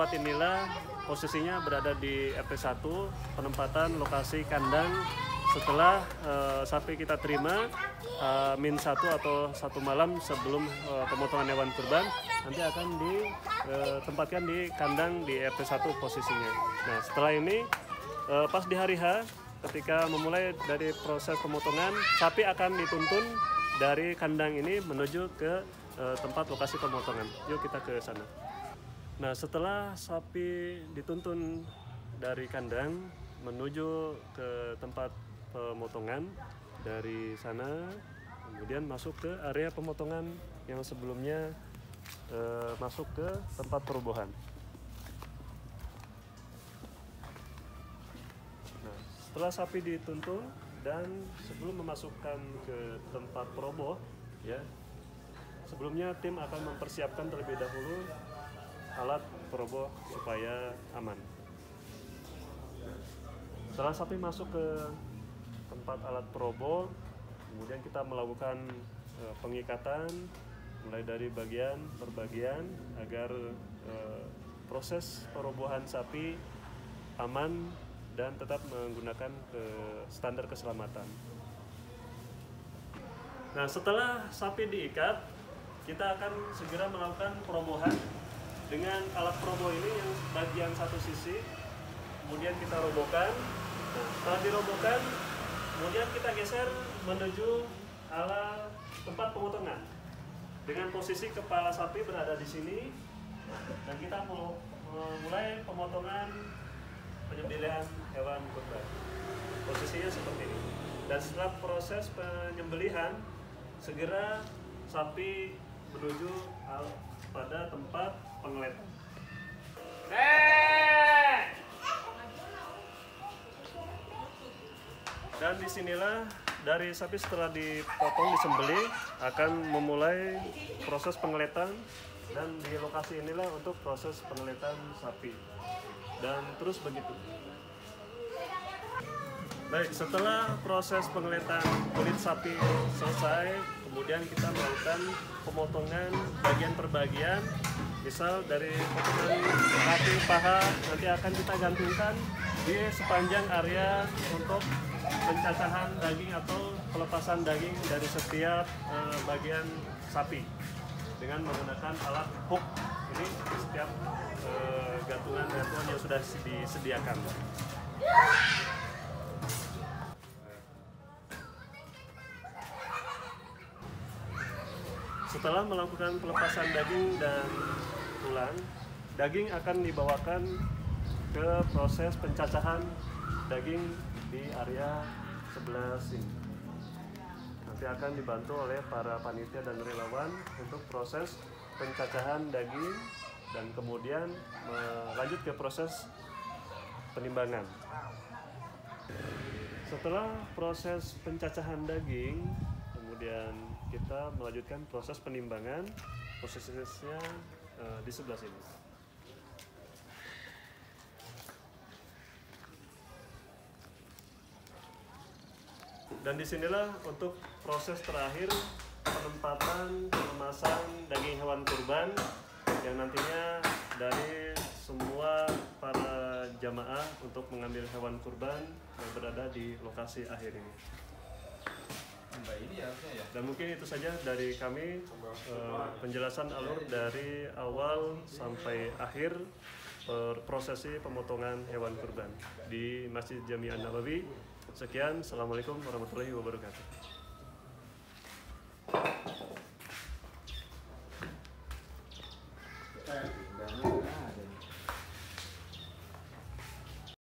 tempat inilah posisinya berada di RT 1, penempatan lokasi kandang setelah sapi kita terima -1 atau 1 malam sebelum pemotongan hewan kurban, nanti akan ditempatkan di kandang di RT 1 posisinya. Nah, setelah ini pas di hari H ketika memulai dari proses pemotongan, sapi akan dituntun dari kandang ini menuju ke tempat lokasi pemotongan. Yuk kita ke sana. Nah, setelah sapi dituntun dari kandang menuju ke tempat pemotongan, dari sana kemudian masuk ke area pemotongan yang sebelumnya masuk ke tempat perobohan. Nah, setelah sapi dituntun dan sebelum memasukkan ke tempat peroboh, ya, sebelumnya tim akan mempersiapkan terlebih dahulu alat peroboh supaya aman. Setelah sapi masuk ke tempat alat peroboh, kemudian kita melakukan pengikatan mulai dari bagian per bagian agar proses perobohan sapi aman dan tetap menggunakan standar keselamatan. Nah, setelah sapi diikat, kita akan segera melakukan perobohan dengan alat peroboh ini yang bagian satu sisi, kemudian kita robohkan. Nah, setelah dirobohkan, kemudian kita geser menuju ala tempat pemotongan dengan posisi kepala sapi berada di sini, dan kita mulai pemotongan penyembelihan hewan kurban. Posisinya seperti ini. Dan setelah proses penyembelihan, segera sapi menuju pada tempat pengeletan. Dan disinilah dari sapi setelah dipotong disembelih akan memulai proses pengeletan, dan di lokasi inilah untuk proses pengeletan sapi, dan terus begitu. Baik, setelah proses pengeletan kulit sapi selesai, kemudian kita melakukan pemotongan bagian per bagian. Misal dari potongan kaki paha nanti akan kita gantungkan di sepanjang area untuk pencacahan daging atau pelepasan daging dari setiap bagian sapi dengan menggunakan alat hook ini di setiap gantungan yang sudah disediakan. Setelah melakukan pelepasan daging dan tulang, daging akan dibawakan ke proses pencacahan daging di area sebelah sini. Nanti akan dibantu oleh para panitia dan relawan untuk proses pencacahan daging dan kemudian lanjut ke proses penimbangan. Setelah proses pencacahan daging, kemudian kita melanjutkan proses penimbangan. Posisinya di sebelah sini. Dan disinilah untuk proses terakhir penempatan memasang daging hewan kurban yang nantinya dari semua para jamaah untuk mengambil hewan kurban yang berada di lokasi akhir ini. Dan mungkin itu saja dari kami, penjelasan alur dari awal sampai akhir prosesi pemotongan hewan kurban di Masjid Jami An-Nabawi. Sekian, Assalamualaikum warahmatullahi wabarakatuh.